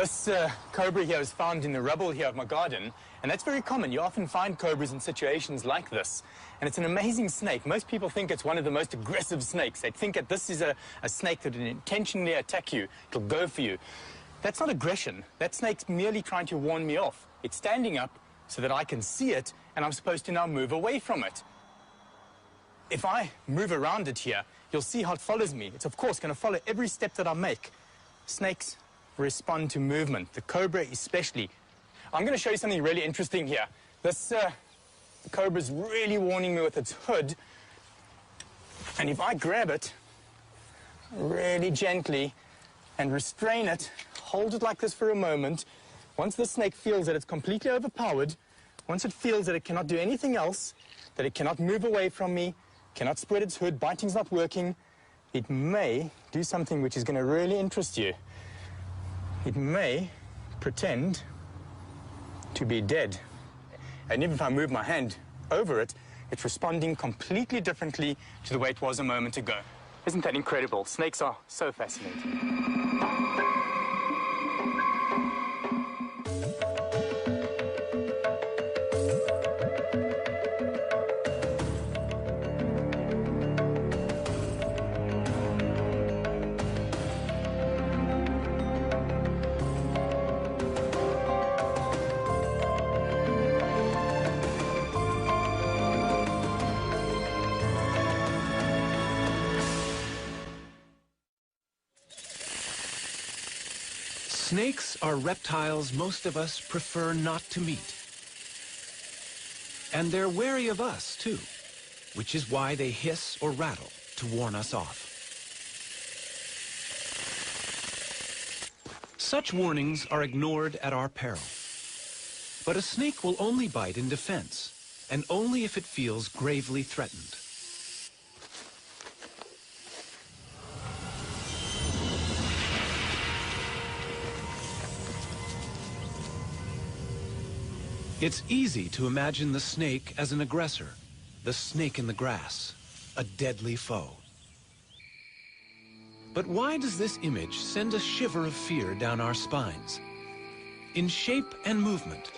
This cobra here is found in the rubble here of my garden, and that's very common. You often find cobras in situations like this, and it's an amazing snake. Most people think it's one of the most aggressive snakes. They think that this is a snake that will intentionally attack you. It'll go for you. That's not aggression. That snake's merely trying to warn me off. It's standing up so that I can see it, and I'm supposed to now move away from it. If I move around it here, you'll see how it follows me. It's, of course, going to follow every step that I make. Snakes respond to movement, the cobra especially. I'm going to show you something really interesting here. This cobra's really warning me with its hood. And if I grab it really gently and restrain it, hold it like this for a moment, once the snake feels that it's completely overpowered, once it feels that it cannot do anything else, that it cannot move away from me, cannot spread its hood, biting's not working, it may do something which is going to really interest you. It may pretend to be dead. And even if I move my hand over it, it's responding completely differently to the way it was a moment ago. Isn't that incredible? Snakes are so fascinating. Snakes are reptiles most of us prefer not to meet. And they're wary of us, too, which is why they hiss or rattle to warn us off. Such warnings are ignored at our peril. But a snake will only bite in defense, and only if it feels gravely threatened. It's easy to imagine the snake as an aggressor, the snake in the grass, a deadly foe. But why does this image send a shiver of fear down our spines? In shape and movement,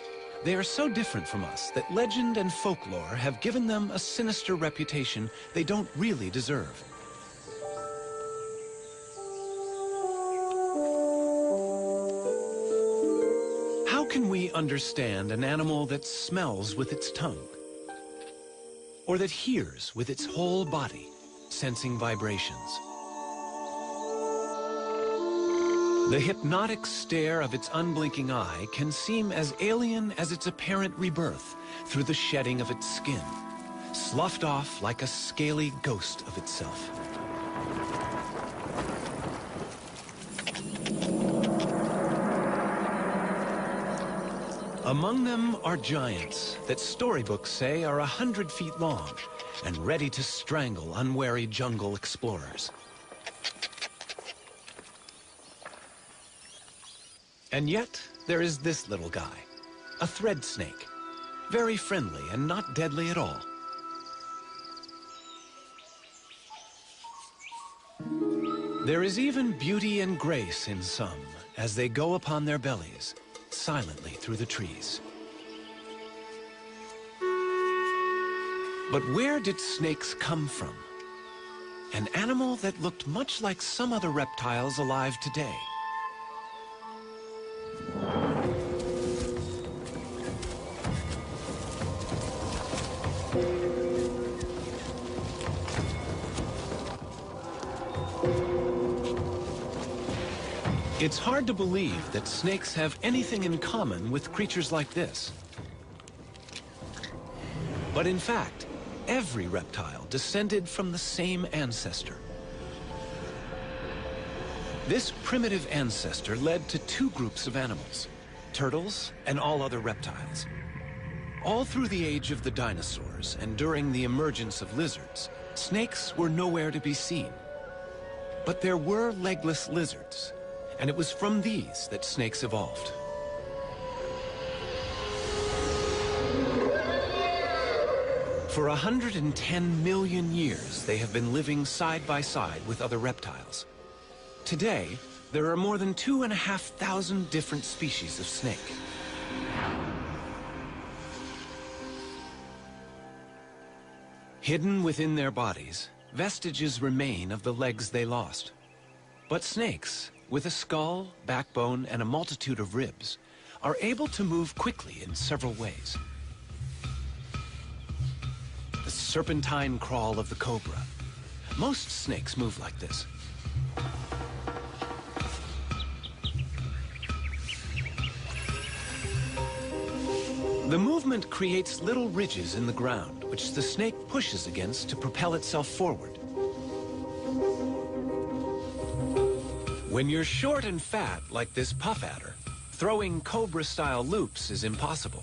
they are so different from us that legend and folklore have given them a sinister reputation they don't really deserve. How can we understand an animal that smells with its tongue? Or that hears with its whole body, sensing vibrations? The hypnotic stare of its unblinking eye can seem as alien as its apparent rebirth through the shedding of its skin, sloughed off like a scaly ghost of itself. Among them are giants that storybooks say are 100 feet long and ready to strangle unwary jungle explorers. And yet, there is this little guy, a thread snake, very friendly and not deadly at all. There is even beauty and grace in some as they go upon their bellies, silently through the trees. But where did snakes come from? An animal that looked much like some other reptiles alive today. It's hard to believe that snakes have anything in common with creatures like this. But in fact, every reptile descended from the same ancestor. This primitive ancestor led to two groups of animals, turtles and all other reptiles. All through the age of the dinosaurs and during the emergence of lizards, snakes were nowhere to be seen. But there were legless lizards, and it was from these that snakes evolved. For 110 million years, they have been living side by side with other reptiles. Today, there are more than 2,500 different species of snake. Hidden within their bodies, vestiges remain of the legs they lost. But snakes, with a skull, backbone, and a multitude of ribs, are able to move quickly in several ways. The serpentine crawl of the cobra. Most snakes move like this. The movement creates little ridges in the ground, which the snake pushes against to propel itself forward. When you're short and fat, like this puff adder, throwing cobra-style loops is impossible.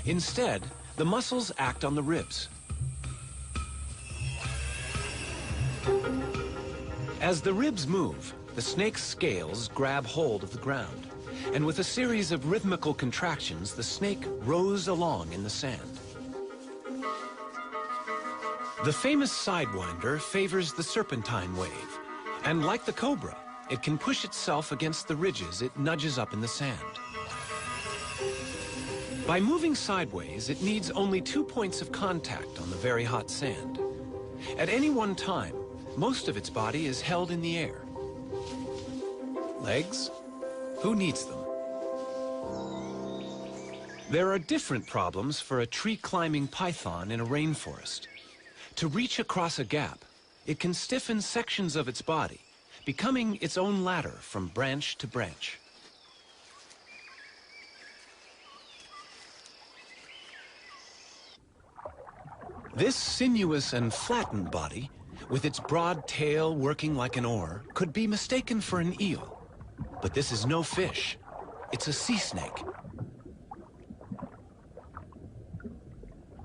Instead, the muscles act on the ribs. As the ribs move, the snake's scales grab hold of the ground. And with a series of rhythmical contractions, the snake rows along in the sand. The famous sidewinder favors the serpentine wave, and like the cobra, it can push itself against the ridges it nudges up in the sand. By moving sideways, it needs only 2 points of contact on the very hot sand. At any one time, most of its body is held in the air. Legs? Who needs them? There are different problems for a tree-climbing python in a rainforest. To reach across a gap, it can stiffen sections of its body, becoming its own ladder from branch to branch. This sinuous and flattened body, with its broad tail working like an oar, could be mistaken for an eel. But this is no fish. It's a sea snake.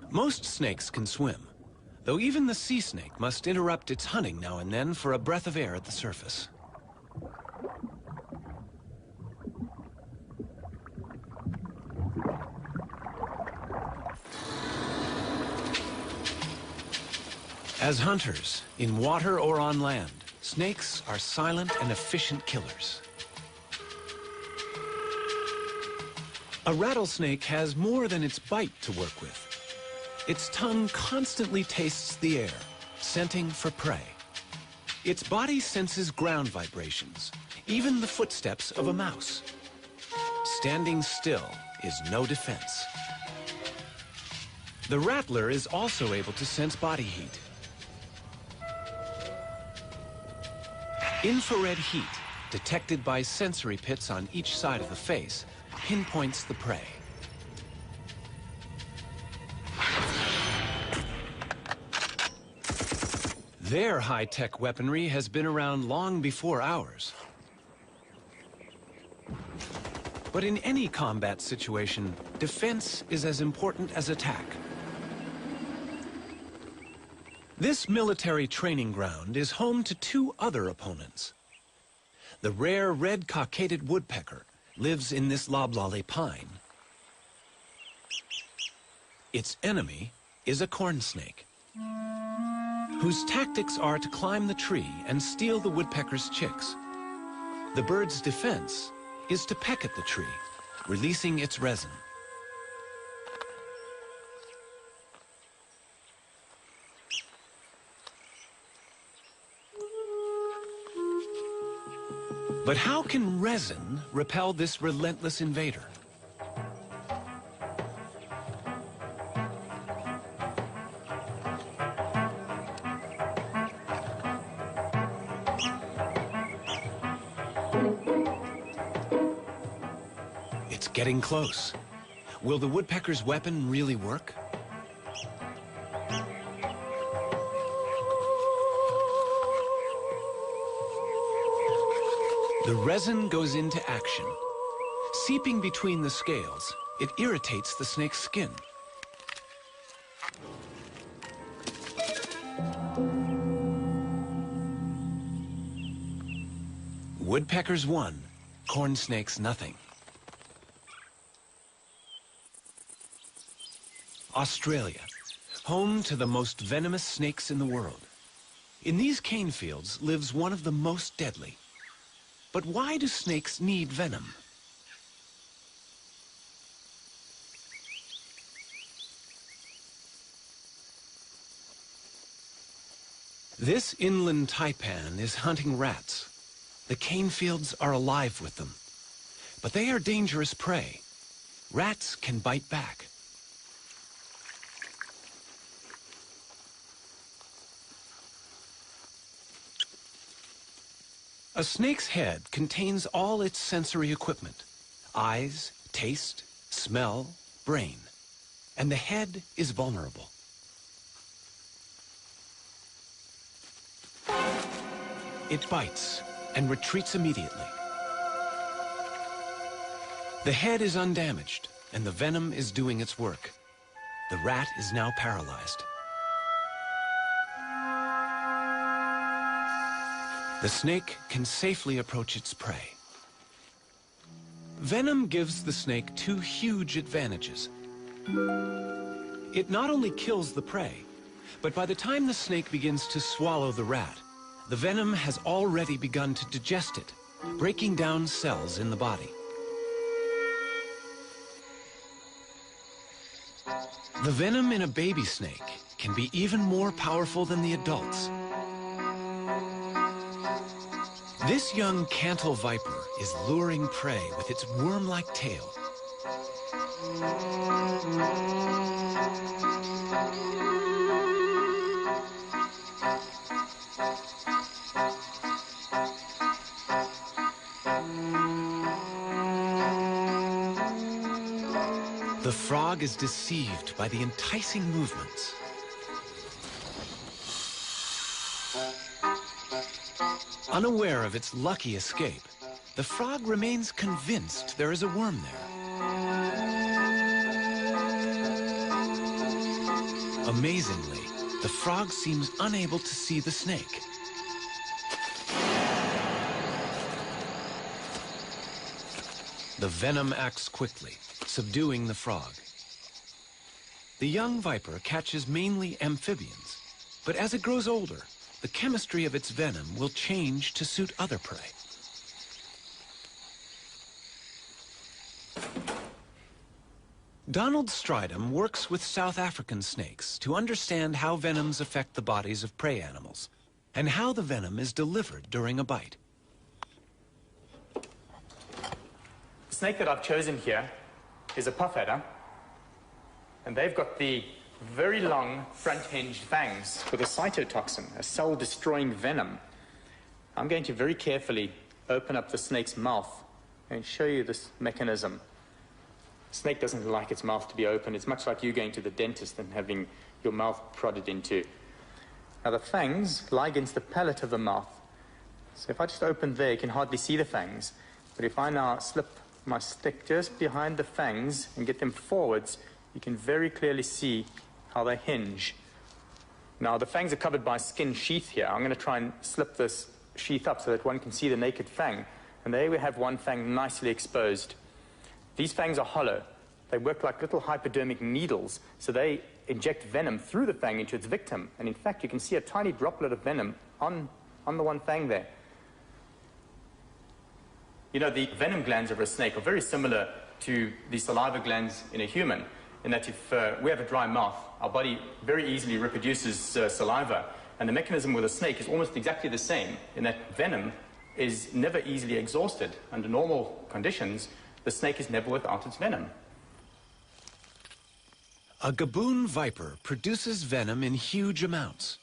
Most snakes can swim, though even the sea snake must interrupt its hunting now and then for a breath of air at the surface. As hunters, in water or on land, snakes are silent and efficient killers. A rattlesnake has more than its bite to work with. Its tongue constantly tastes the air, scenting for prey. Its body senses ground vibrations, even the footsteps of a mouse. Standing still is no defense. The rattler is also able to sense body heat. Infrared heat, detected by sensory pits on each side of the face, pinpoints the prey. Their high-tech weaponry has been around long before ours. But in any combat situation, defense is as important as attack. This military training ground is home to 2 other opponents. The rare red-cockaded woodpecker lives in this loblolly pine. Its enemy is a corn snake, whose tactics are to climb the tree and steal the woodpecker's chicks. The bird's defense is to peck at the tree, releasing its resin. But how can resin repel this relentless invader? It's getting close. Will the woodpecker's weapon really work? The resin goes into action. Seeping between the scales, it irritates the snake's skin. Woodpeckers won, corn snakes nothing. Australia, home to the most venomous snakes in the world. In these cane fields lives one of the most deadly. But why do snakes need venom? This inland taipan is hunting rats. The cane fields are alive with them. But they are dangerous prey. Rats can bite back. A snake's head contains all its sensory equipment: eyes, taste, smell, brain. And the head is vulnerable. It bites and retreats immediately. The head is undamaged, and the venom is doing its work. The rat is now paralyzed. The snake can safely approach its prey. Venom gives the snake two huge advantages. It not only kills the prey, but by the time the snake begins to swallow the rat, the venom has already begun to digest it, breaking down cells in the body. The venom in a baby snake can be even more powerful than the adults. This young Cantal viper is luring prey with its worm-like tail. The frog is deceived by the enticing movements. Unaware of its lucky escape, the frog remains convinced there is a worm there. Amazingly, the frog seems unable to see the snake. The venom acts quickly, subduing the frog. The young viper catches mainly amphibians, but as it grows older, the chemistry of its venom will change to suit other prey. Donald Stridham works with South African snakes to understand how venoms affect the bodies of prey animals and how the venom is delivered during a bite. The snake that I've chosen here is a puff adder, and they've got the very long front-hinged fangs with a cytotoxin, a cell-destroying venom. I'm going to very carefully open up the snake's mouth and show you this mechanism. The snake doesn't like its mouth to be open. It's much like you going to the dentist and having your mouth prodded into. Now the fangs lie against the palate of the mouth. So if I just open there, you can hardly see the fangs. But if I now slip my stick just behind the fangs and get them forwards, you can very clearly see how they hinge. Now the fangs are covered by a skin sheath here. I'm going to try and slip this sheath up so that one can see the naked fang. And there we have one fang nicely exposed. These fangs are hollow. They work like little hypodermic needles, so they inject venom through the fang into its victim. And in fact, you can see a tiny droplet of venom on the one fang there. You know, the venom glands of a snake are very similar to the saliva glands in a human, in that if we have a dry mouth, our body very easily reproduces saliva, and the mechanism with a snake is almost exactly the same, in that venom is never easily exhausted. Under normal conditions, the snake is never without its venom. A gaboon viper produces venom in huge amounts.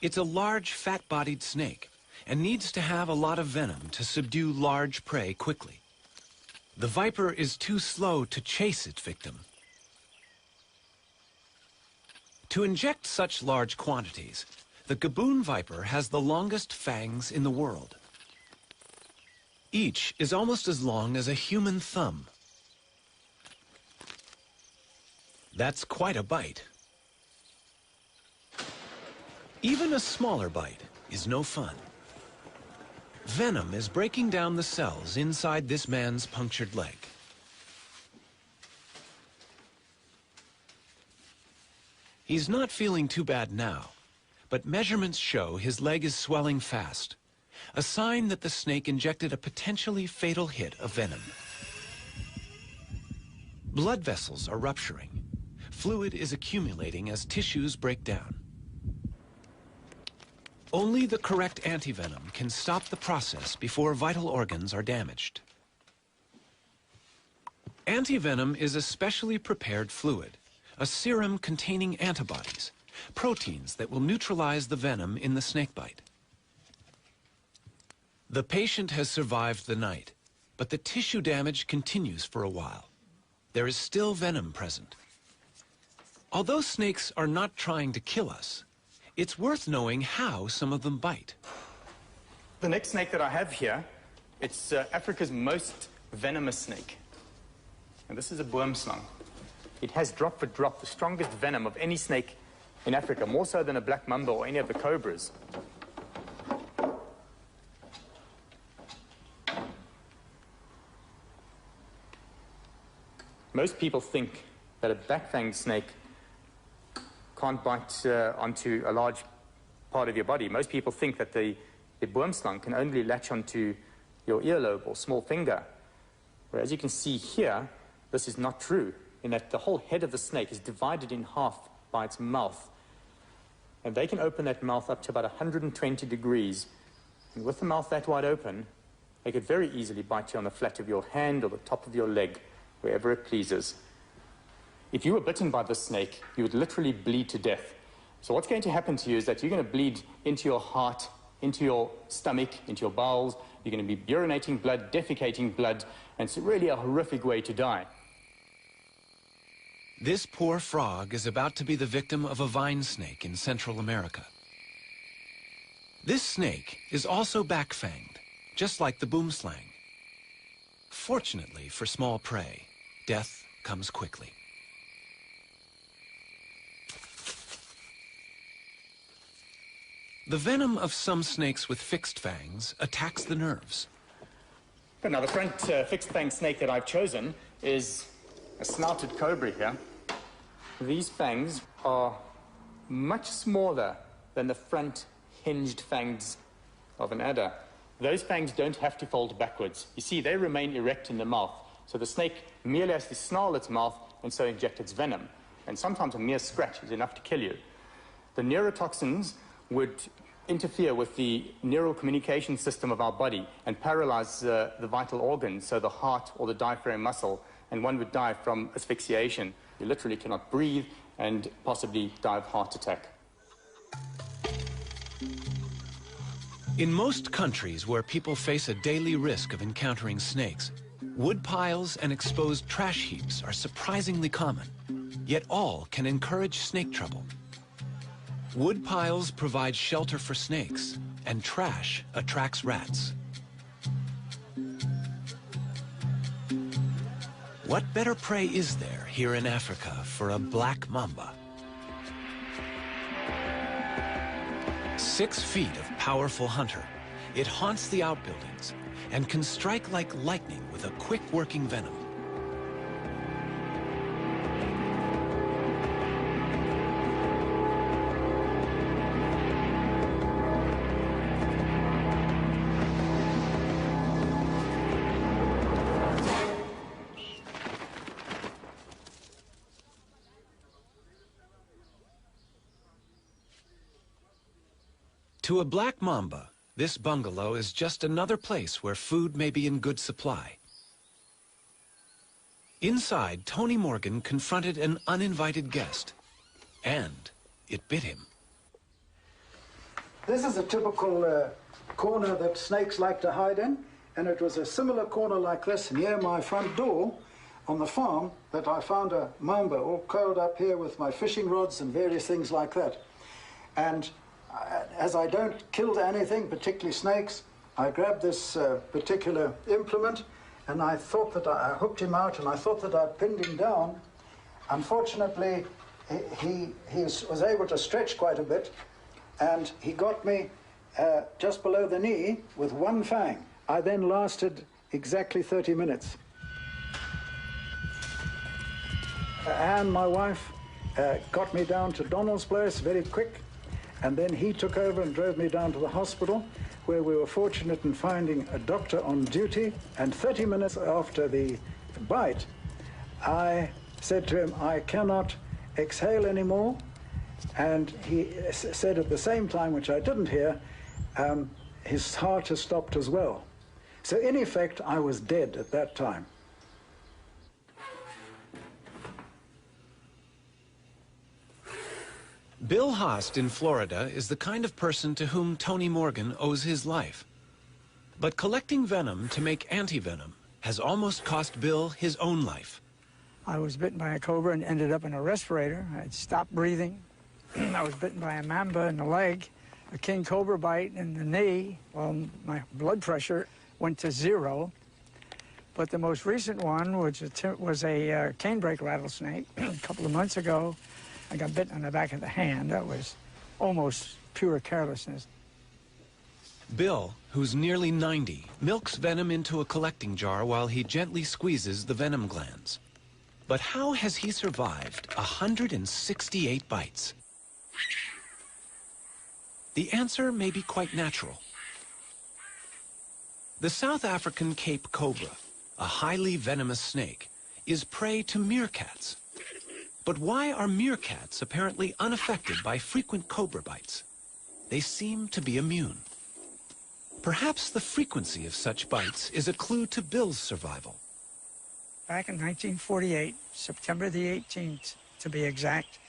It's a large, fat-bodied snake and needs to have a lot of venom to subdue large prey quickly. The viper is too slow to chase its victim. To inject such large quantities, the gaboon viper has the longest fangs in the world. Each is almost as long as a human thumb. That's quite a bite. Even a smaller bite is no fun. Venom is breaking down the cells inside this man's punctured leg. He's not feeling too bad now, but measurements show his leg is swelling fast. a sign that the snake injected a potentially fatal hit of venom. Blood vessels are rupturing. Fluid is accumulating as tissues break down. Only the correct antivenom can stop the process before vital organs are damaged. Antivenom is a specially prepared fluid, a serum containing antibodies, proteins that will neutralize the venom in the snakebite. The patient has survived the night, but the tissue damage continues for a while. There is still venom present. Although snakes are not trying to kill us, it's worth knowing how some of them bite. The next snake that I have here, it's Africa's most venomous snake. And this is a boomslang. It has drop for drop the strongest venom of any snake in Africa, more so than a black mamba or any of the cobras. Most people think that a black-fanged snake can't bite onto a large part of your body. Most people think that the boomslang can only latch onto your earlobe or small finger. Whereas you can see here, this is not true, in that the whole head of the snake is divided in half by its mouth. And they can open that mouth up to about 120 degrees. And with the mouth that wide open, they could very easily bite you on the flat of your hand or the top of your leg, wherever it pleases. If you were bitten by this snake, you would literally bleed to death. So what's going to happen to you is that you're going to bleed into your heart, into your stomach, into your bowels. You're going to be urinating blood, defecating blood, and it's really a horrific way to die. This poor frog is about to be the victim of a vine snake in Central America. This snake is also back-fanged, just like the boomslang. Fortunately for small prey, death comes quickly. The venom of some snakes with fixed fangs attacks the nerves. Now, the front fixed fang snake that I've chosen is a snouted cobra here. These fangs are much smaller than the front hinged fangs of an adder. Those fangs don't have to fold backwards. You see, they remain erect in the mouth. So the snake merely has to snarl its mouth and so inject its venom. And sometimes a mere scratch is enough to kill you. The neurotoxins would interfere with the neural communication system of our body and paralyze the vital organs, so the heart or the diaphragm muscle, and one would die from asphyxiation. You literally cannot breathe and possibly die of heart attack. In most countries where people face a daily risk of encountering snakes, wood piles and exposed trash heaps are surprisingly common, yet all can encourage snake trouble. Wood piles provide shelter for snakes, and trash attracts rats. What better prey is there here in Africa for a black mamba? 6 feet of powerful hunter, it haunts the outbuildings and can strike like lightning with a quick-working venom. To a black mamba, this bungalow is just another place where food may be in good supply. Inside, Tony Morgan confronted an uninvited guest, and it bit him. This is a typical corner that snakes like to hide in, and it was a similar corner like this near my front door on the farm that I found a mamba all curled up here with my fishing rods and various things like that. And as I don't kill anything, particularly snakes, I grabbed this particular implement and I thought that I hooked him out and I thought that I'd pinned him down. Unfortunately, he was able to stretch quite a bit and he got me just below the knee with one fang. I then lasted exactly 30 minutes. Anne, my wife, got me down to Donald's place very quick. And then he took over and drove me down to the hospital, where we were fortunate in finding a doctor on duty, and 30 minutes after the bite, I said to him, I cannot exhale anymore, and he said at the same time, which I didn't hear, his heart has stopped as well. So in effect, I was dead at that time. Bill Haast in Florida is the kind of person to whom Tony Morgan owes his life. But collecting venom to make anti-venom has almost cost Bill his own life. I was bitten by a cobra and ended up in a respirator. I had stopped breathing. I was bitten by a mamba in the leg, a king cobra bite in the knee. Well, my blood pressure went to 0. But the most recent one, which was a canebrake rattlesnake, a couple of months ago, I got bitten on the back of the hand. That was almost pure carelessness. Bill, who's nearly 90, milks venom into a collecting jar while he gently squeezes the venom glands. But how has he survived 168 bites? The answer may be quite natural. The South African Cape cobra, a highly venomous snake, is prey to meerkats. But why are meerkats apparently unaffected by frequent cobra bites? They seem to be immune. Perhaps the frequency of such bites is a clue to Bill's survival. Back in 1948, September the 18th to be exact,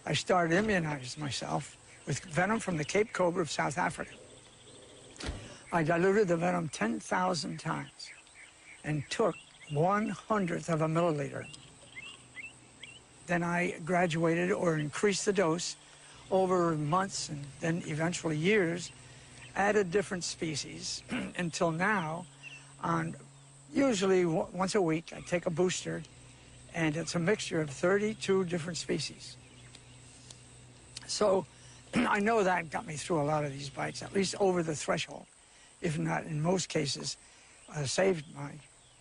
I started immunizing myself with venom from the Cape cobra of South Africa. I diluted the venom 10,000 times and took 1/100th of a milliliter. Then I graduated or increased the dose over months and then eventually years, added different species until now, on usually once a week, I take a booster, and it's a mixture of 32 different species. So I know that got me through a lot of these bites, at least over the threshold, if not in most cases, saved my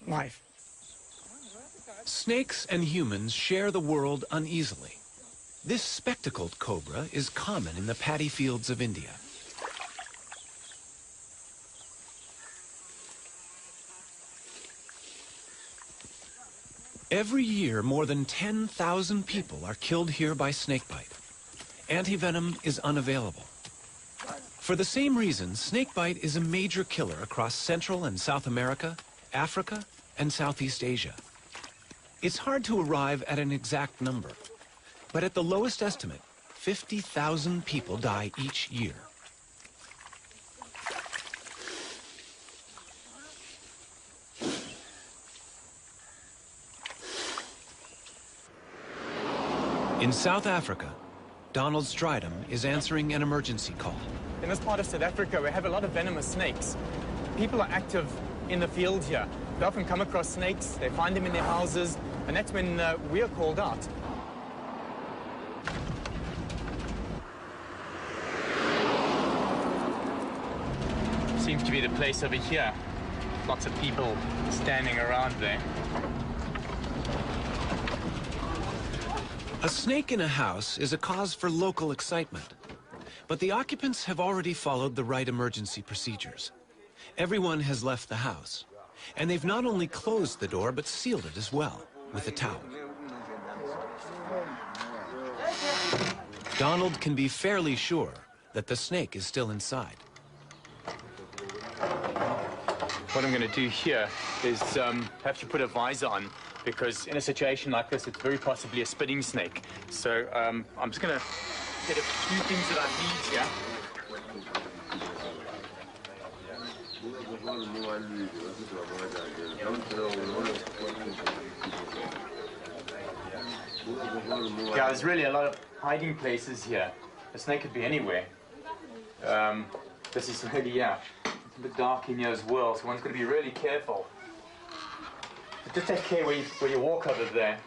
life. Snakes and humans share the world uneasily. This spectacled cobra is common in the paddy fields of India. Every year, more than 10,000 people are killed here by snakebite. Antivenom is unavailable. For the same reason, snakebite is a major killer across Central and South America, Africa, and Southeast Asia. It's hard to arrive at an exact number, but at the lowest estimate, 50,000 people die each year. In South Africa, Donald Strydom is answering an emergency call. In this part of South Africa, we have a lot of venomous snakes. People are active in the field here. They often come across snakes, they find them in their houses, and that's when we are called out. Seems to be the place over here. Lots of people standing around there. A snake in a house is a cause for local excitement, but the occupants have already followed the right emergency procedures. Everyone has left the house, and they've not only closed the door, but sealed it as well with a towel. Donald can be fairly sure that the snake is still inside. What I'm going to do here is have to put a visor on, because in a situation like this, it's very possibly a spitting snake. So I'm just going to get a few things that I need here. Yeah, there's really a lot of hiding places here. The snake could be anywhere. This is really, yeah, it's a bit dark in here as well, so one's got to be really careful. But just take care where you walk over there.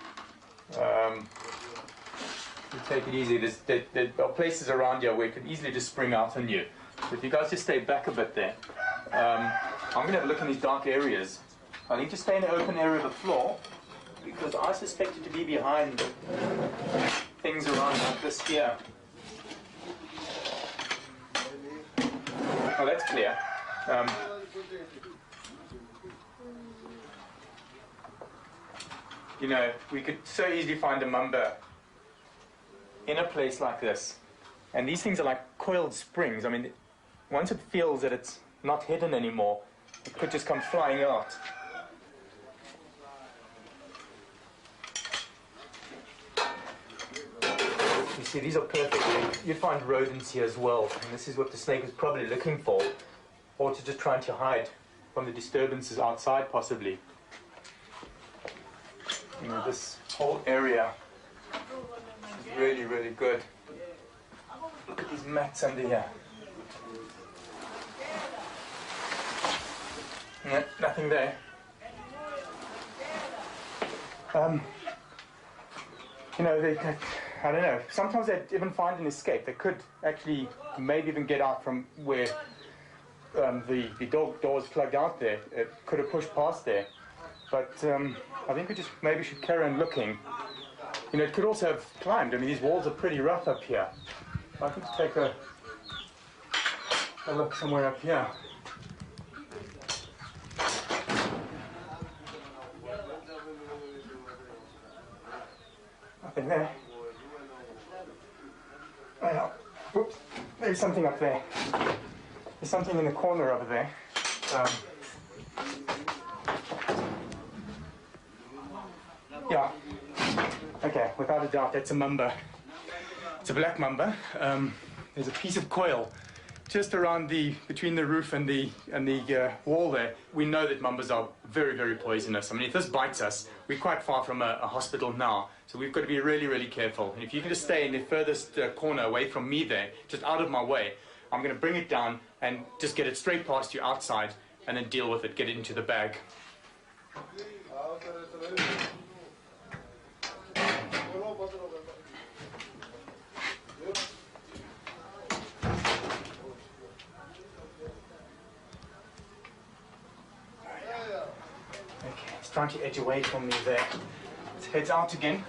You take it easy. There are places around here where it could easily just spring out on you. So if you guys just stay back a bit there. I'm going to have a look in these dark areas. I need to stay in the open area of the floor, because I suspect it to be behind things around like this here. Oh, that's clear. You know, we could so easily find a mamba in a place like this. And these things are like coiled springs. I mean, once it feels that it's not hidden anymore, it could just come flying out. You see, these are perfect. You'd find rodents here as well. And this is what the snake was probably looking for. Or to just trying to hide from the disturbances outside, possibly. You know, this whole area is really, really good. Look at these mats under here. No, nothing there. You know, I don't know. Sometimes they even find an escape. They could actually maybe even get out from where the door was plugged out there. It could have pushed past there. But I think we just maybe should carry on looking. You know, it could also have climbed. I mean, these walls are pretty rough up here. I think to take a look somewhere up here. Nothing there. Oh, yeah. Whoops. There's something up there. There's something in the corner over there. Yeah. Okay, without a doubt, that's a mamba. It's a black mamba. There's a piece of coil just around between the roof and the wall there. We know that mambas are very, very poisonous. I mean, if this bites us, we're quite far from a hospital now, so we've got to be really, really careful. And if you can just stay in the furthest corner away from me there, just out of my way, I'm going to bring it down and just get it straight past you outside and then deal with it, get it into the bag. Okay, it's trying to edge away from me there. It heads out again.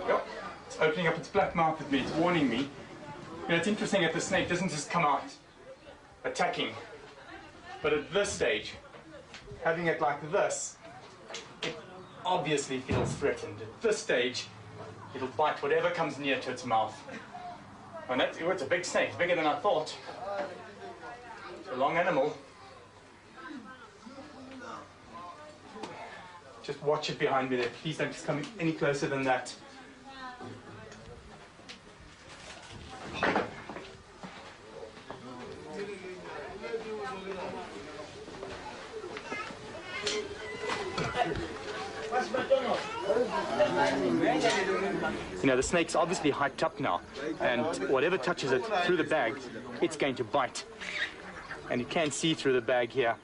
Yep, it's opening up its black mouth at me, it's warning me. You know, it's interesting that the snake doesn't just come out attacking, but at this stage, having it like this, it obviously feels threatened. At this stage, it'll bite whatever comes near to its mouth. And it's a big snake, bigger than I thought. It's a long animal. Just watch it behind me there. Please don't just come any closer than that. You know, the snake's obviously hyped up now, and whatever touches it through the bag, it's going to bite. And you can see through the bag here.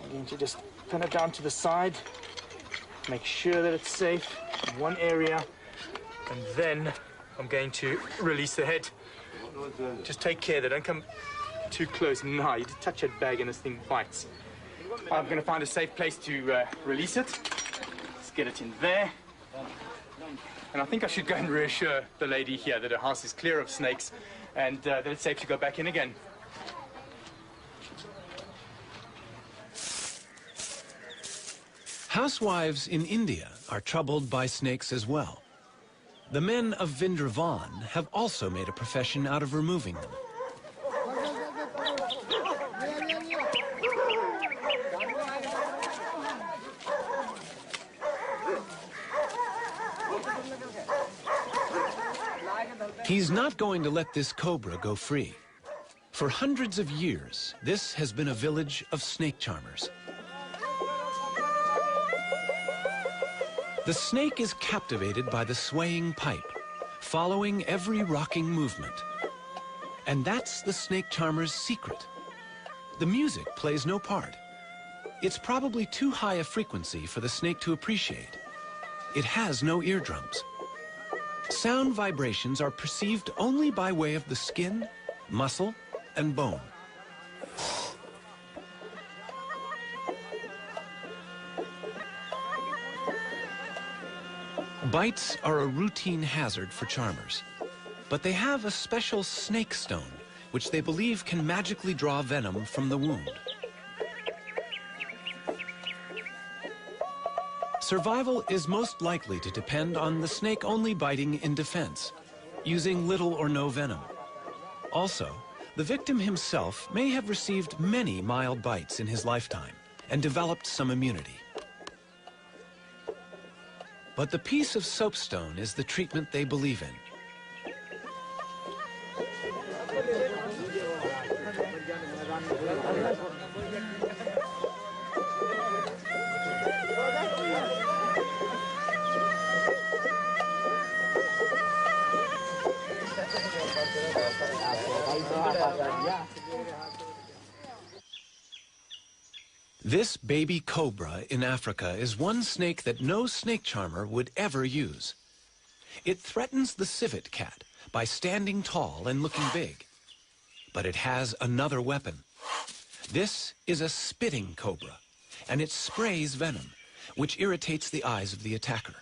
I'm going to just pin it down to the side, make sure that it's safe in one area, and then I'm going to release the head. Just take care that don't come too close. Now, you just touch that bag and this thing bites. I'm going to find a safe place to release it. Let's get it in there. And I think I should go and reassure the lady here that her house is clear of snakes and that it's safe to go back in again. Housewives in India are troubled by snakes as well. The men of Vrindavan have also made a profession out of removing them. He's not going to let this cobra go free. For hundreds of years, this has been a village of snake charmers. The snake is captivated by the swaying pipe, following every rocking movement. And that's the snake charmer's secret. The music plays no part. It's probably too high a frequency for the snake to appreciate. It has no eardrums. Sound vibrations are perceived only by way of the skin, muscle, and bone. Bites are a routine hazard for charmers, but they have a special snake stone, which they believe can magically draw venom from the wound. Survival is most likely to depend on the snake only biting in defense, using little or no venom. Also, the victim himself may have received many mild bites in his lifetime and developed some immunity. But the piece of soapstone is the treatment they believe in. This baby cobra in Africa is one snake that no snake charmer would ever use. It threatens the civet cat by standing tall and looking big. But it has another weapon. This is a spitting cobra, and it sprays venom, which irritates the eyes of the attacker.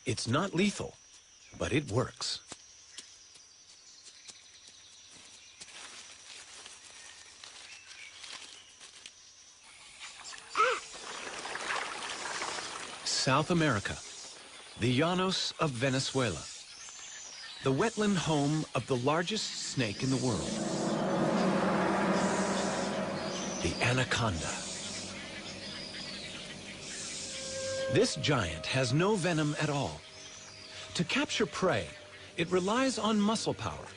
It's not lethal, but it works. South America, the Llanos of Venezuela, the wetland home of the largest snake in the world, the anaconda. This giant has no venom at all. To capture prey, it relies on muscle power,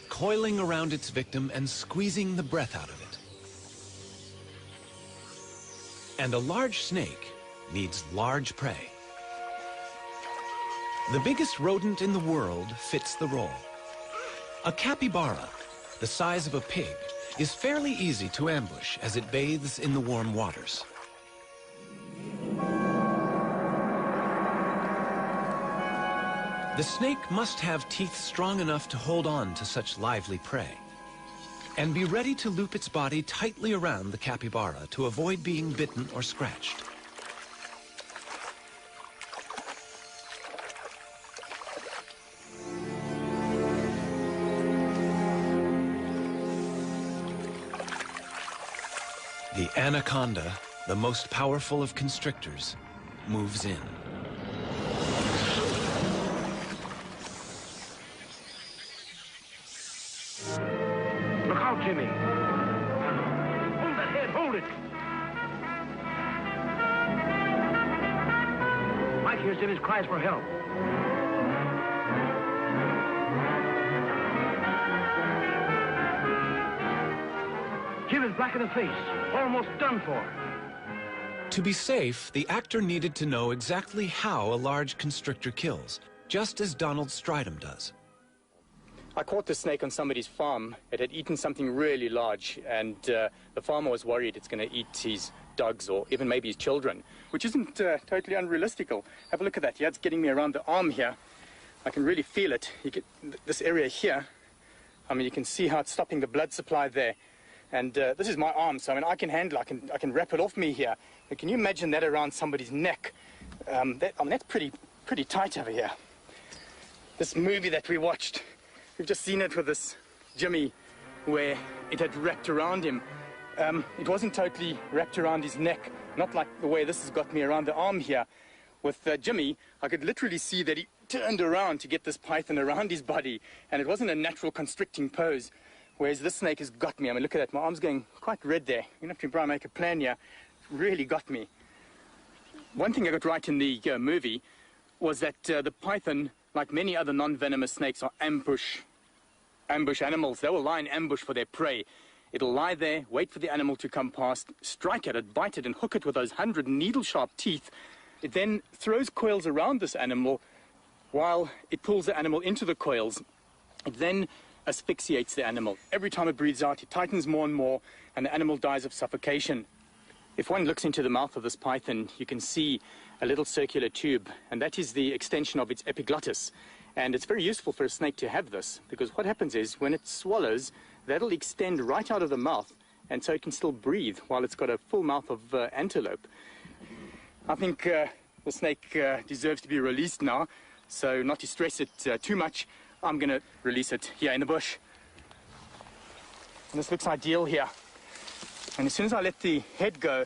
coiling around its victim and squeezing the breath out of it. And a large snake needs large prey. The biggest rodent in the world fits the role. A capybara, the size of a pig, is fairly easy to ambush as it bathes in the warm waters. The snake must have teeth strong enough to hold on to such lively prey, and be ready to loop its body tightly around the capybara to avoid being bitten or scratched. The anaconda, the most powerful of constrictors, moves in. Look out, Jimmy. Hold that head, hold it. Mike hears Jimmy's cries for help. Jim is black in the face, almost done for. To be safe, the actor needed to know exactly how a large constrictor kills, just as Donald Stridham does. I caught the snake on somebody's farm. It had eaten something really large, and the farmer was worried it's going to eat his dogs or even maybe his children, which isn't totally unrealistical. Have a look at that. Yeah, it's getting me around the arm here. I can really feel it. You get this area here. I mean, you can see how it's stopping the blood supply there. And this is my arm, so I mean, I can handle it. I can wrap it off me here. But can you imagine that around somebody's neck? That's pretty tight over here. This movie that we watched, we've just seen it with this Jimmy, where it had wrapped around him. It wasn't totally wrapped around his neck, not like the way this has got me around the arm here. With Jimmy, I could literally see that he turned around to get this python around his body, and it wasn't a natural constricting pose. Whereas this snake has got me. I mean, look at that. My arm's going quite red there. You have to try and make a plan here. Really got me. One thing I got right in the movie was that the python, like many other non-venomous snakes, are ambush animals. They will lie in ambush for their prey. It'll lie there, wait for the animal to come past, strike at it, bite it, and hook it with those 100 needle-sharp teeth. It then throws coils around this animal while it pulls the animal into the coils. It then asphyxiates the animal. Every time it breathes out, it tightens more and more, and the animal dies of suffocation. If one looks into the mouth of this python, you can see a little circular tube, and that is the extension of its epiglottis. And it's very useful for a snake to have this, because what happens is, when it swallows, that'll extend right out of the mouth and so it can still breathe while it's got a full mouth of antelope. I think the snake deserves to be released now, so not to stress it too much, I'm going to release it here in the bush. And this looks ideal here. And as soon as I let the head go,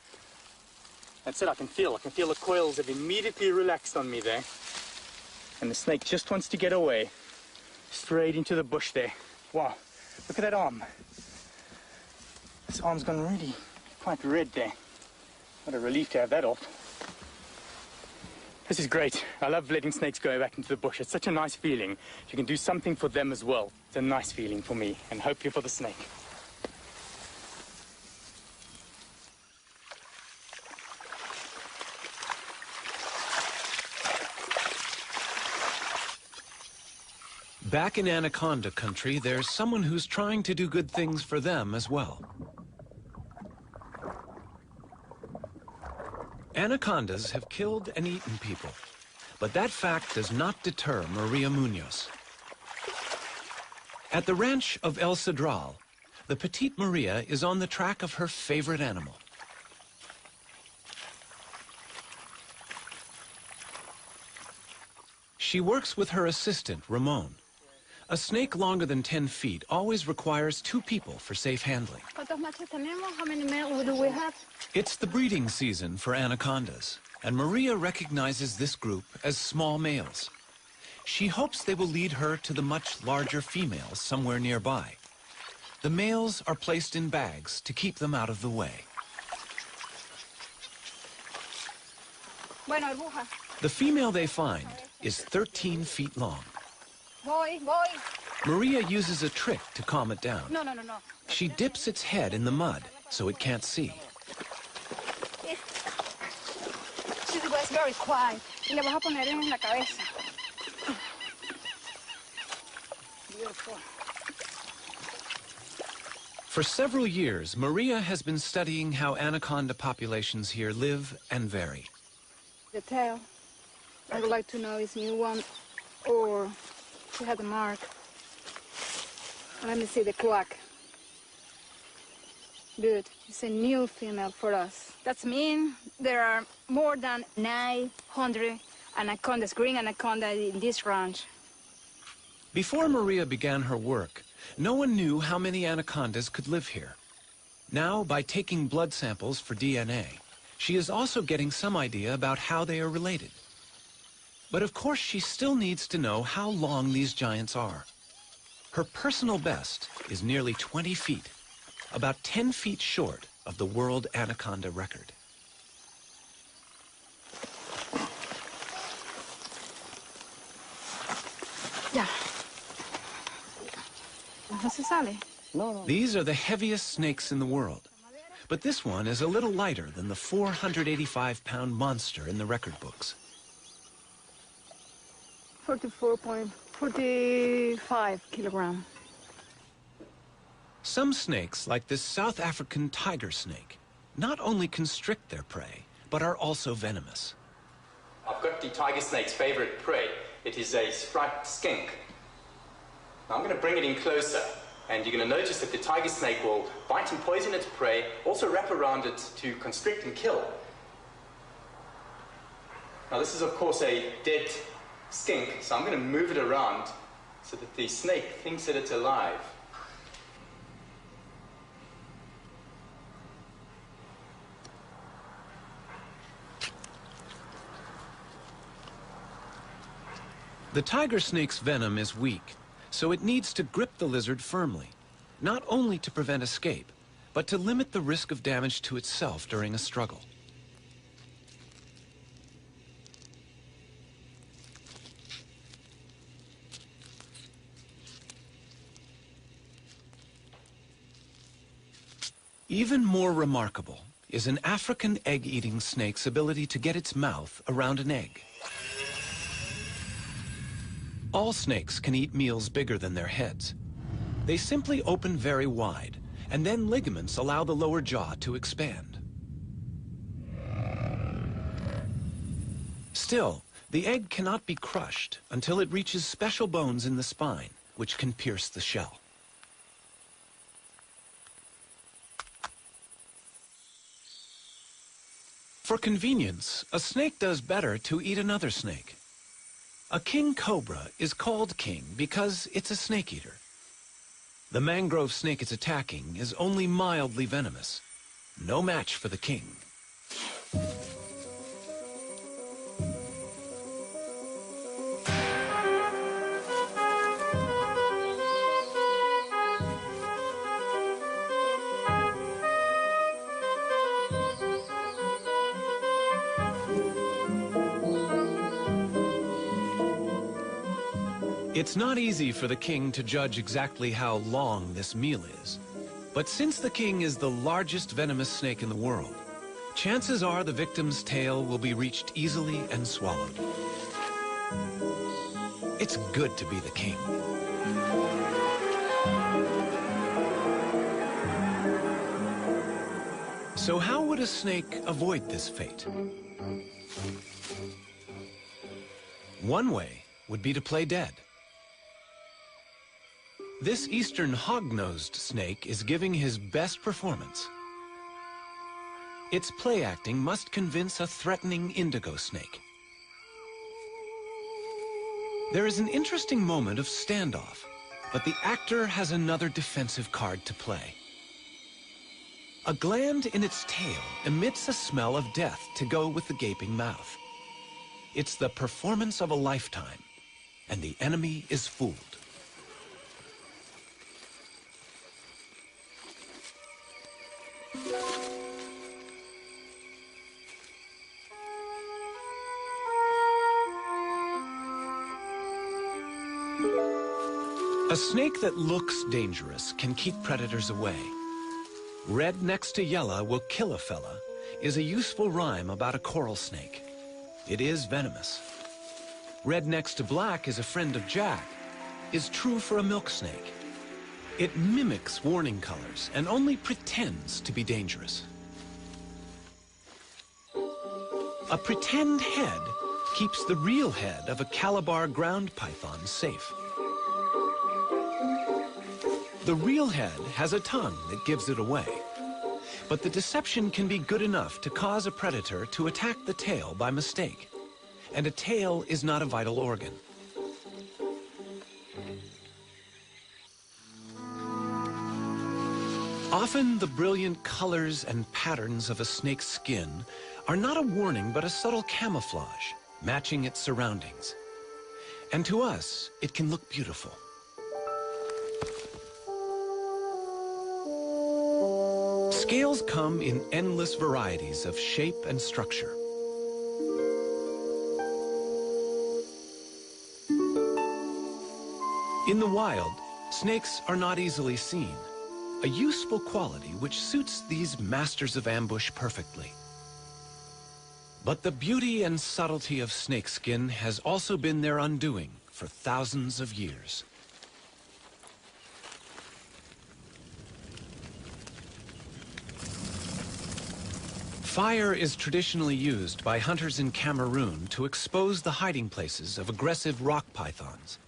that's it, I can feel the coils have immediately relaxed on me there. And the snake just wants to get away, straight into the bush there. Wow, look at that arm. This arm's gone really quite red there. What a relief to have that off. This is great. I love letting snakes go back into the bush. It's such a nice feeling. If you can do something for them as well, it's a nice feeling for me, and hopefully for the snake. Back in anaconda country, there's someone who's trying to do good things for them as well. Anacondas have killed and eaten people, but that fact does not deter Maria Munoz. At the ranch of El Cedral, the petite Maria is on the track of her favorite animal. She works with her assistant, Ramon. A snake longer than 10 feet always requires 2 people for safe handling. ¿Cuántos machos tenemos? How many males do we have? It's the breeding season for anacondas, and Maria recognizes this group as small males. She hopes they will lead her to the much larger females somewhere nearby. The males are placed in bags to keep them out of the way. Bueno, aguja. The female they find is 13 feet long. Voy. Maria uses a trick to calm it down. No. She dips its head in the mud so it can't see. She was very quiet. Y le vas a poner en la cabeza. Beautiful. For several years, Maria has been studying how anaconda populations here live and vary. The tail. I would like to know is new one or she had a mark. Let me see the cloak. Good. It's a new female for us. That means there are more than 900 anacondas, green anaconda in this ranch. Before Maria began her work, no one knew how many anacondas could live here. Now, by taking blood samples for DNA, she is also getting some idea about how they are related. But of course, she still needs to know how long these giants are. Her personal best is nearly 20 feet, about 10 feet short of the world anaconda record. Ya. ¿No se sale? These are the heaviest snakes in the world. But this one is a little lighter than the 485-pound monster in the record books. 44.45 kilograms. Some snakes, like this South African tiger snake, not only constrict their prey, but are also venomous. I've got the tiger snake's favorite prey. It is a striped skink. Now I'm going to bring it in closer, and you're going to notice that the tiger snake will bite and poison its prey, also wrap around it to constrict and kill. Now this is of course a dead skink, so I'm going to move it around so that the snake thinks that it's alive. The tiger snake's venom is weak, so it needs to grip the lizard firmly, not only to prevent escape, but to limit the risk of damage to itself during a struggle. Even more remarkable is an African egg-eating snake's ability to get its mouth around an egg. All snakes can eat meals bigger than their heads. They simply open very wide, and then ligaments allow the lower jaw to expand. Still, the egg cannot be crushed until it reaches special bones in the spine, which can pierce the shell. For convenience, a snake does better to eat another snake. A king cobra is called king because it's a snake eater. The mangrove snake it's attacking is only mildly venomous. No match for the king. It's not easy for the king to judge exactly how long this meal is. But since the king is the largest venomous snake in the world, chances are the victim's tail will be reached easily and swallowed. It's good to be the king. So how would a snake avoid this fate? One way would be to play dead. This eastern hog-nosed snake is giving his best performance. Its play acting must convince a threatening indigo snake. There is an interesting moment of standoff, but the actor has another defensive card to play. A gland in its tail emits a smell of death to go with the gaping mouth. It's the performance of a lifetime, and the enemy is fooled. A snake that looks dangerous can keep predators away. Red next to yellow will kill a fella is a useful rhyme about a coral snake. It is venomous. Red next to black is a friend of Jack is true for a milk snake. It mimics warning colors and only pretends to be dangerous. A pretend head keeps the real head of a Calabar ground python safe. The real head has a tongue that gives it away. But the deception can be good enough to cause a predator to attack the tail by mistake. And a tail is not a vital organ. Often the brilliant colors and patterns of a snake's skin are not a warning but a subtle camouflage, matching its surroundings. And to us, it can look beautiful. Scales come in endless varieties of shape and structure. In the wild, snakes are not easily seen, a useful quality which suits these masters of ambush perfectly. But the beauty and subtlety of snakeskin has also been their undoing for thousands of years. Fire is traditionally used by hunters in Cameroon to expose the hiding places of aggressive rock pythons.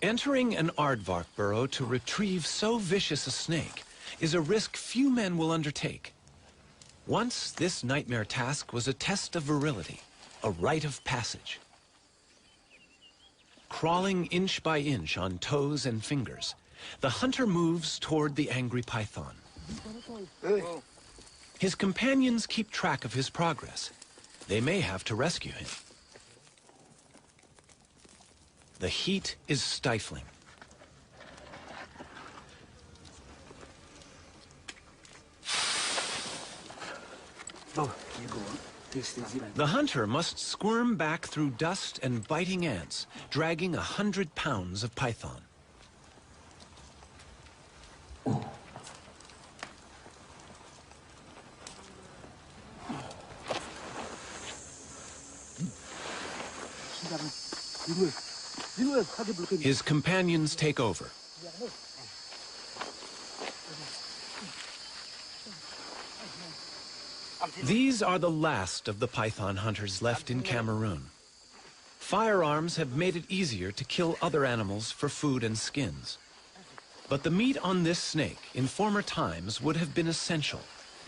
Entering an aardvark burrow to retrieve so vicious a snake is a risk few men will undertake. Once, this nightmare task was a test of virility, a rite of passage. Crawling inch by inch on toes and fingers, the hunter moves toward the angry python. His companions keep track of his progress. They may have to rescue him. The heat is stifling. The hunter must squirm back through dust and biting ants, dragging 100 pounds of python. His companions take over. These are the last of the python hunters left in Cameroon. Firearms have made it easier to kill other animals for food and skins. But the meat on this snake in former times would have been essential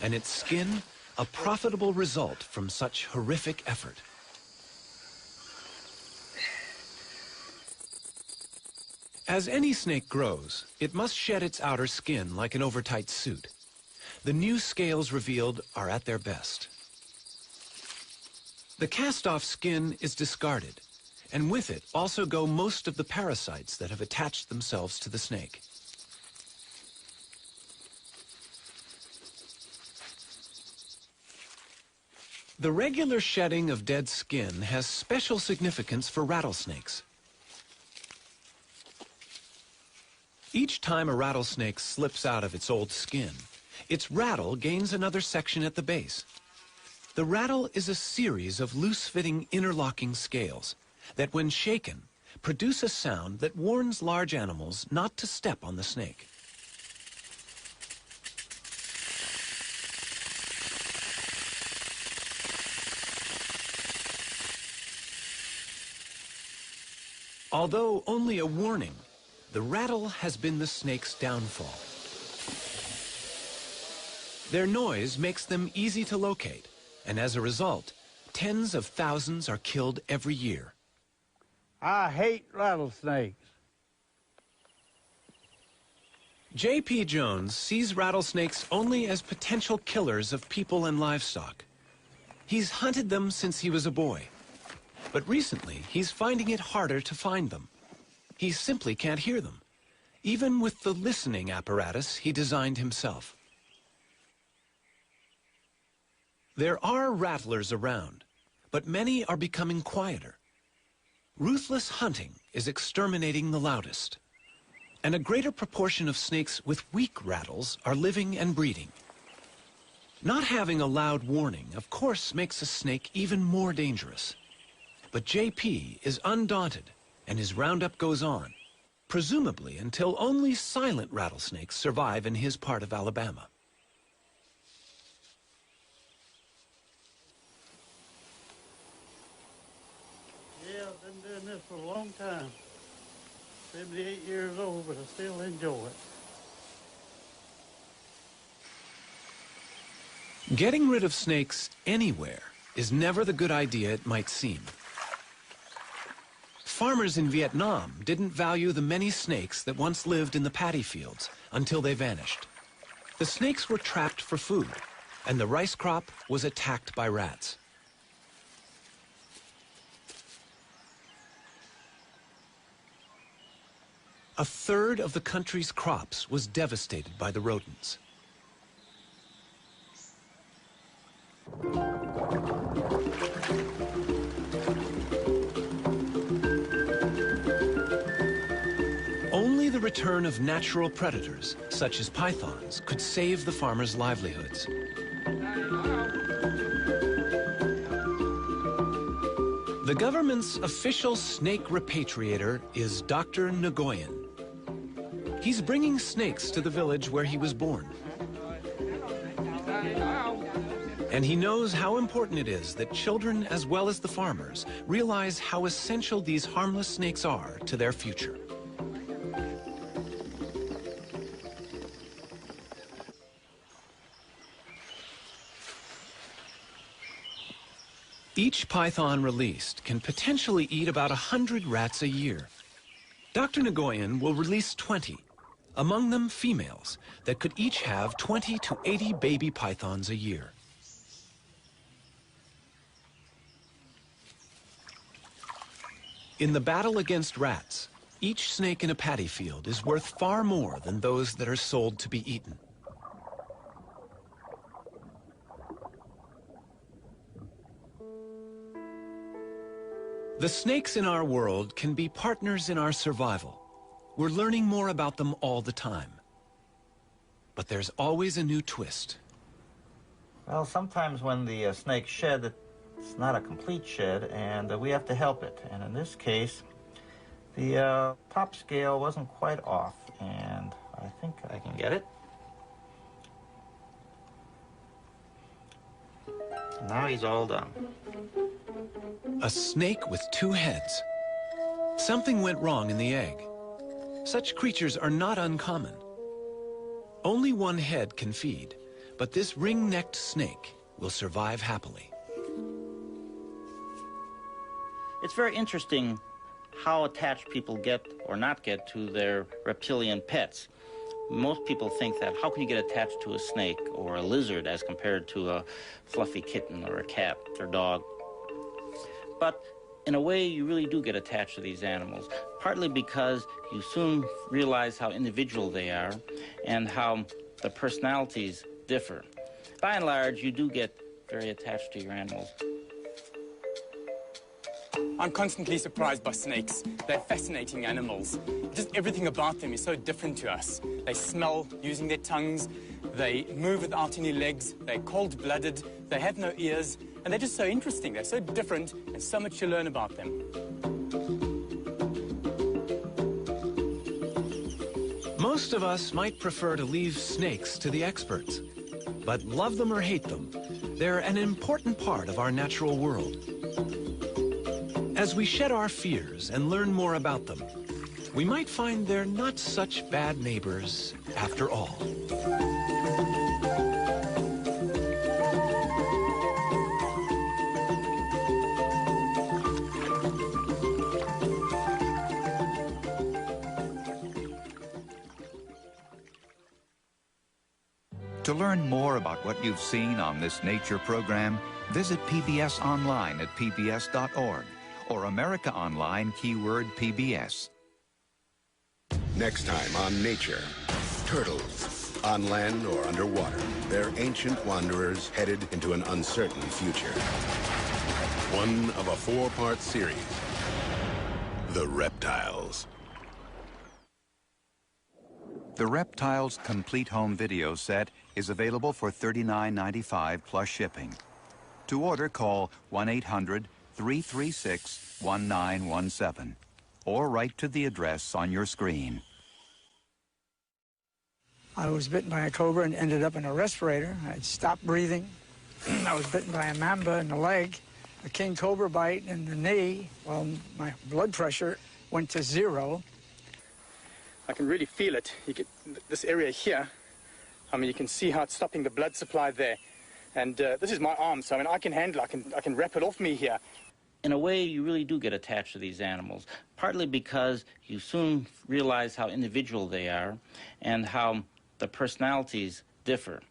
and its skin a profitable result from such horrific effort. As any snake grows, it must shed its outer skin like an overtight suit. The new scales revealed are at their best. The cast-off skin is discarded, and with it also go most of the parasites that have attached themselves to the snake. The regular shedding of dead skin has special significance for rattlesnakes. Each time a rattlesnake slips out of its old skin, its rattle gains another section at the base. The rattle is a series of loose-fitting interlocking scales that, when shaken, produce a sound that warns large animals not to step on the snake. Although only a warning, the rattle has been the snake's downfall. Their noise makes them easy to locate, and as a result, tens of thousands are killed every year. I hate rattlesnakes. J.P. Jones sees rattlesnakes only as potential killers of people and livestock. He's hunted them since he was a boy. But recently, he's finding it harder to find them. He simply can't hear them, even with the listening apparatus he designed himself. There are rattlers around, but many are becoming quieter. Ruthless hunting is exterminating the loudest, and a greater proportion of snakes with weak rattles are living and breeding. Not having a loud warning, of course, makes a snake even more dangerous. But J.P. is undaunted, and his roundup goes on, presumably until only silent rattlesnakes survive in his part of Alabama. Yeah, I've been doing this for a long time. 78 years old, but I still enjoy it. Getting rid of snakes anywhere is never the good idea it might seem. Farmers in Vietnam didn't value the many snakes that once lived in the paddy fields until they vanished. The snakes were trapped for food, and the rice crop was attacked by rats. A third of the country's crops was devastated by the rodents. Only the return of natural predators, such as pythons, could save the farmers' livelihoods. The government's official snake repatriator is Dr. Nguyen. He's bringing snakes to the village where he was born. And he knows how important it is that children, as well as the farmers, realize how essential these harmless snakes are to their future. Each python released can potentially eat about 100 rats a year. Dr. Nguyen will release 20, among them females, that could each have 20 to 80 baby pythons a year. In the battle against rats, each snake in a paddy field is worth far more than those that are sold to be eaten. The snakes in our world can be partners in our survival. We're learning more about them all the time. But there's always a new twist. Well, sometimes when the snakes shed, it's not a complete shed, and we have to help it. And in this case, the top scale wasn't quite off, and I think I can get it. Now he's all done. A snake with two heads. Something went wrong in the egg. Such creatures are not uncommon. Only one head can feed, But this ring-necked snake will survive happily. It's very interesting how attached people get or not get to their reptilian pets. Most people think that how can you get attached to a snake or a lizard as compared to a fluffy kitten or a cat or dog? But in a way, you really do get attached to these animals, partly because you soon realize how individual they are and how the personalities differ. By and large, you do get very attached to your animals. I'm constantly surprised by snakes. They're fascinating animals. Just everything about them is so different to us. They smell using their tongues, they move without any legs, they're cold-blooded, they have no ears, and they're just so interesting. They're so different and so much to learn about them. Most of us might prefer to leave snakes to the experts. But love them or hate them, they're an important part of our natural world. As we shed our fears and learn more about them, we might find they're not such bad neighbors after all. To learn more about what you've seen on this nature program, visit PBS online at pbs.org or America Online keyword PBS. Next time on Nature, turtles, on land or underwater. They're ancient wanderers headed into an uncertain future. One of a 4-part series, The Reptiles. The Reptiles Complete Home Video Set is available for $39.95 plus shipping. To order, call 1-800-336-1917 or write to the address on your screen. I was bitten by a cobra and ended up in a respirator. I stopped breathing. I was bitten by a mamba in the leg, a king cobra bite in the knee. Well, my blood pressure went to 0. I can really feel it. You get this area here. I mean, you can see how it's stopping the blood supply there. And this is my arm, so I mean, I can handle it. I can wrap it off me here. In a way, you really do get attached to these animals, partly because you soon realize how individual they are and how the personalities differ.